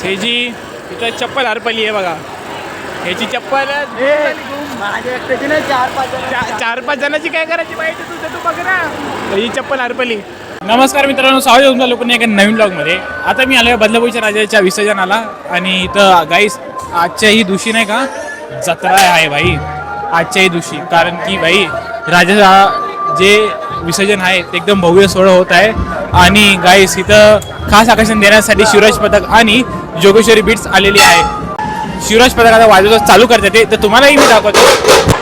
हे जी इथं चप्पल हरपली आहे बघा. ह्याची चप्पल चार पाच जणांची काय करायची पाहिजे तुझं तू बघ ना. ही चप्पल हरपली. नमस्कार मित्रांनो, स्वागत आहे तुमच्या लोकांनी एका नवीन ब्लॉगमध्ये. आता मी आलो आहे बदलापूरच्या राजाच्या विसर्जनाला आणि इथं गाईस आजच्या ही दिवशी नाही का जत्रा आहे भाई. आजच्या ही दिवशी कारण की भाई राजाचा जे विसर्जन आहे ते एकदम भव्य सोहळा होत आहे. आणि गाईस इथं खास आकर्षण देण्यासाठी शिवराज पथक आणि जोगेश्वरी बीट्स आलेली आहे. शिवराज पथक आता वाजवता चालू करतात ते तर तुम्हालाही मी दाखवतो.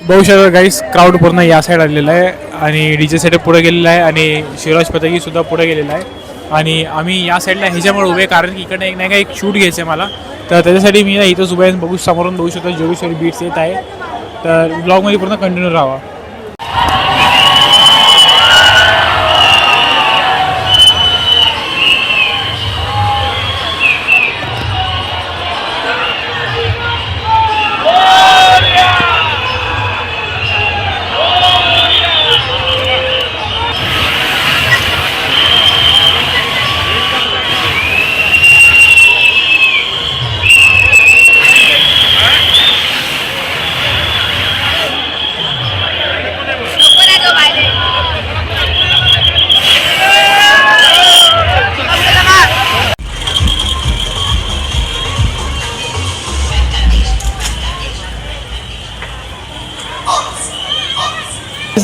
बघू शकता गाईस क्राऊड पूर्ण या साईड आलेला आहे आणि डीजे सेटअप पुढे गेलेला आहे आणि शिवराज पथकी सुद्धा पुढे गेलेला आहे. आणि आम्ही या साईडला ह्याच्यामुळे उभे कारण की इकडे नाही का एक शूट घ्यायचं आहे मला, तर त्याच्यासाठी मी इथंच उभे बघू समोरून बघू शकतो जोगेश्वरी बीट्स येत आहे. तर ब्लॉगमध्ये पूर्ण कंटिन्यू राहावा.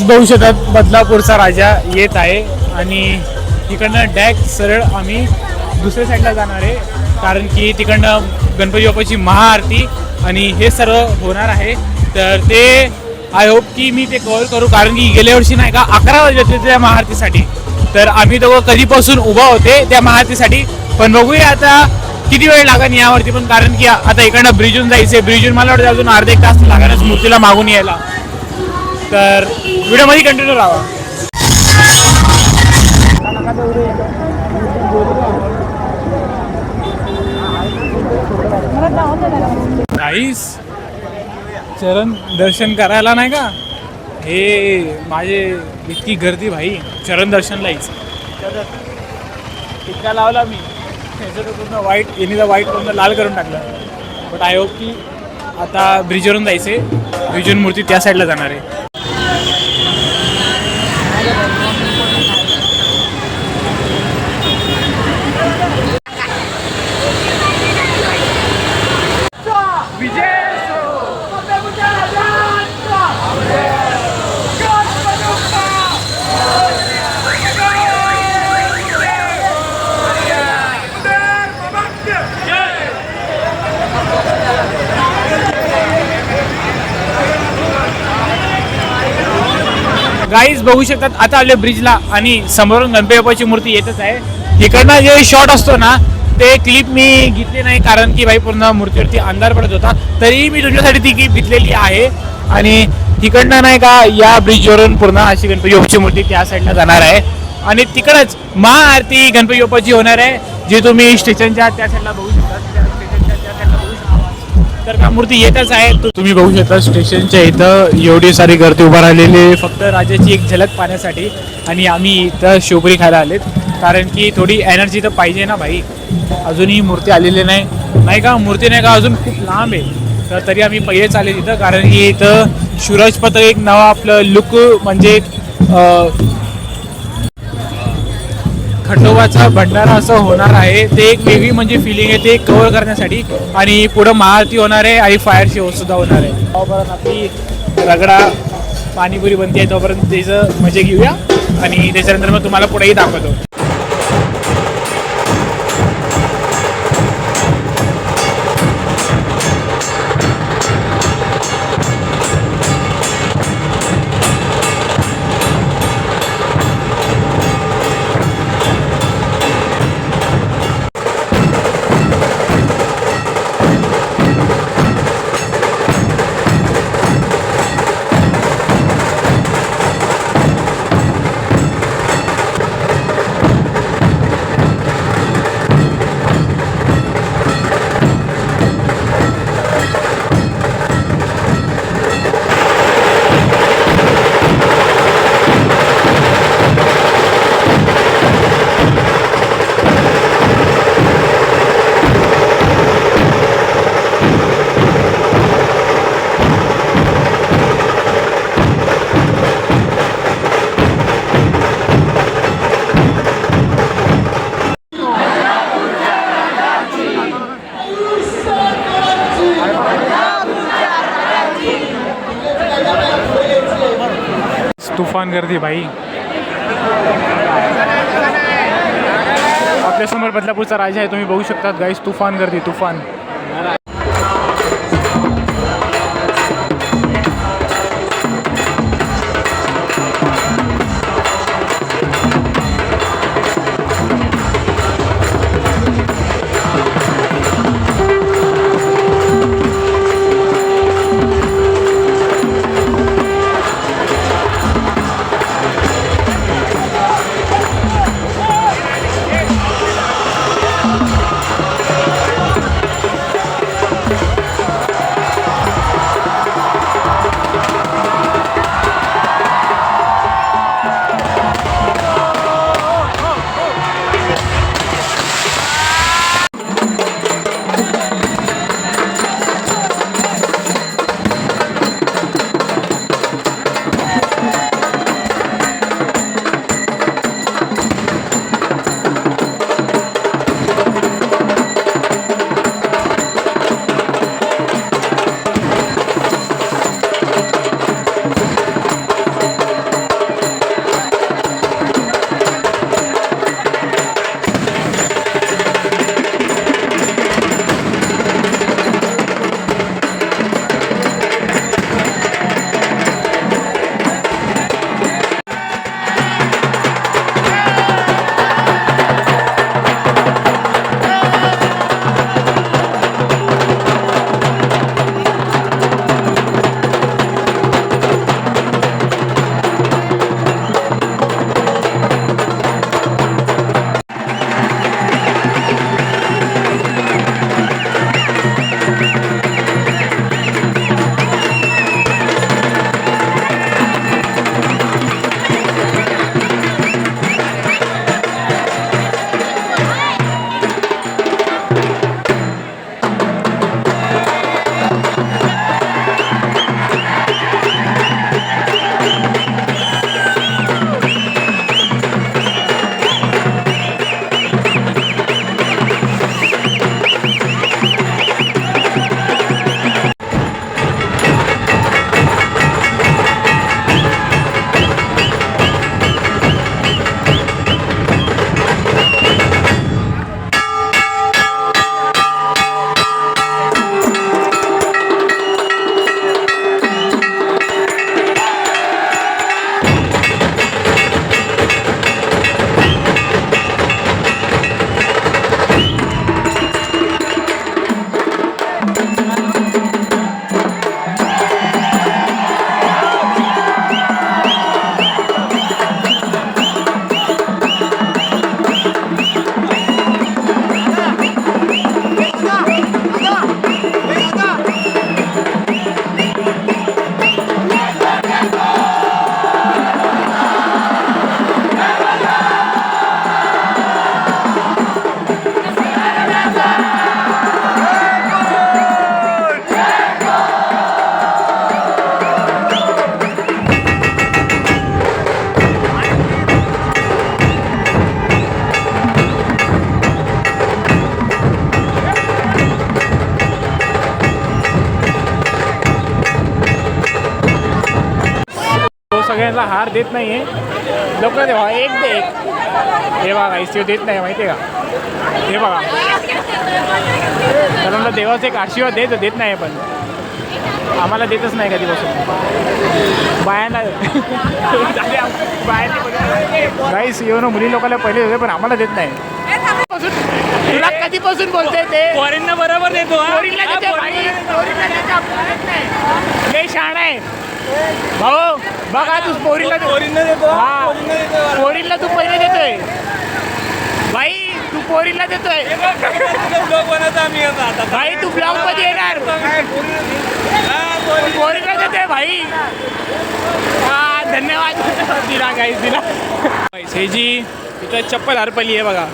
बघू शकतात बदलापूरचा राजा येत आहे आणि तिकडनं डॅक सरळ आम्ही दुसऱ्या साईडला जाणार आहे, कारण की तिकडनं गणपती बाप्पाची महाआरती आणि हे सर्व होणार आहे. तर ते आय होप की मी ते कव्हर करू, कारण की गेल्या वर्षी नाही का 11 वाजले होते त्या महाआरतीसाठी. तर आम्ही दोघं कधीपासून उभा होते त्या महाआरतीसाठी. पण बघूया आता किती वेळ लागेल यावरती पण, कारण की आता इकडनं ब्रिजून जायचं. ब्रिजून मला वाटतं अजून अर्धा एक तास लागणारच मूर्तीला मागून यायला. तर व्हिडिओमध्ये कंटिन्यू राहा. गाईस चरण दर्शन करायला नाही का, हे माझे इतकी गर्दी भाई चरण दर्शनलाच इतका लावला मी. त्याचं तर पूर्ण वाईट येणे वाईट पूर्ण लाल करून टाकलं. बट आय होप की आता ब्रिजवरून जायचे. ब्रिजवरून मूर्ती त्या साईडला जाणार आहे. गाईज बघू शकतात आता आले ब्रिजला आणि समोरून गणपती बाप्पाची मूर्ती येतच आहे. इकडनं जे शॉट असतो ना ते क्लिप मी घेतली नाही, कारण की भाई पूर्ण मूर्तीवरती अंधार पडत होता. तरी मी तुमच्यासाठी ती क्लिप घेतलेली आहे. आणि तिकडनं नाही का या ब्रिजवरून पूर्ण अशी गणपती बाप्पाची मूर्ती त्या साईडला जाणार आहे आणि तिकडंच महाआरती गणपती बाप्पाची होणार आहे, जी तुम्ही स्टेशनच्या त्या साईडला बघू शकता. तर का मूर्ती येतच आहे. तुम्ही बघू शकता स्टेशनच्या इथं एवढी सारी गर्दी उभा राहिलेली फक्त राजाची एक झलक पाहण्यासाठी. आणि आम्ही इथं शिवपुरी खायला आलेत, कारण की थोडी एनर्जी तर पाहिजे ना भाई. अजूनही मूर्ती आलेली नाही का, मूर्ती नाही का अजून खूप लांब आहे. तर तरी आम्ही पहिलेच आले तिथं, कारण की इथं शिवराज पथक एक नवा आपलं लुक म्हणजे खंडोबाचा भंडारा असं होणार आहे. ते एक वेगळी म्हणजे फिलिंग आहे ते कव्हर करण्यासाठी. आणि पुढं महाआरती होणार आहे आणि फायर शो सुद्धा होणार आहे. तोपर्यंत आपली रगडा पाणीपुरी बनते आहे, तोपर्यंत त्याचं मजे घेऊया आणि त्याच्यानंतर मग तुम्हाला पुढेही दाखवतो. तुफान गर्दी भाई. आपल्यासमोर बदलापूरचा राजा आहे, तुम्ही बघू शकता गाईस. तुफान गर्दी तुफान. सगळ्यांना हार देत नाही आहे. लोक देवा एक दे एक. हे बघा इथे देत नाही माहिती आहे का. हे बघा कारण देवाचा एक आशीर्वाद देत नाही पण आम्हाला देतच नाही कधीपासून. बायांना गाईस येऊन मुली लोकांना पहिले देते पण आम्हाला देत नाही. तुला कधीपासून बोलते ते फॉरेनना बरोबर देतो. लय शहाणा आहे भाऊ. बघा तू पोरीला देतो. हा पोरीला तू पहिले देतोय भाई. तू पोरीला देतोय भाई. तू ब्लॉग मध्ये येणार पोरीला देतोय भाई. हा धन्यवाद दिला गाईस दिला. हे जी इथं चप्पल हरपली आहे बघा.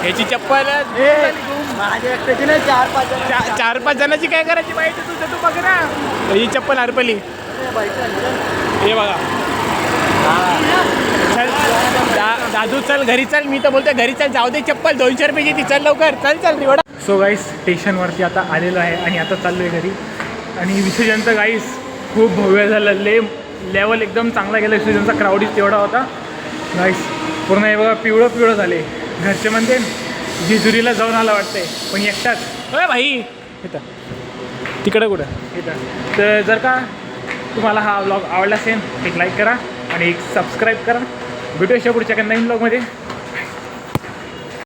ह्याची चप्पल चार पाच जणांची काय करायची माहिती तुझं तू बघ ना. ही चप्पल हरपली हे बघा. चल दादू चल घरी चल. मी तर बोलतोय घरी चल. जाऊ दे चप्पल 200 रुपयाची ती. चल लवकर चल रिवडा. सो गाईस स्टेशनवरती आता आलेलो आहे आणि आता चाललो आहे घरी. आणि विसर्जनचं गाईस खूप भव्य झालं. लेवल एकदम चांगला गेला. विसर्जनचा क्राऊडच तेवढा होता गाईस. पूर्ण हे बघा पिवळं झाले. घरचे म्हणते जेजुरीला जाऊन आला वाटतंय पण एकटाच. अरे भाई इथं तिकडं कुठं इथं. तर जर का तुम्हाला हा व्लॉग आवडला असेल एक लाईक करा आणि एक सबस्क्राईब करा. भेटूया पुढच्या नवीन व्लॉगमध्ये.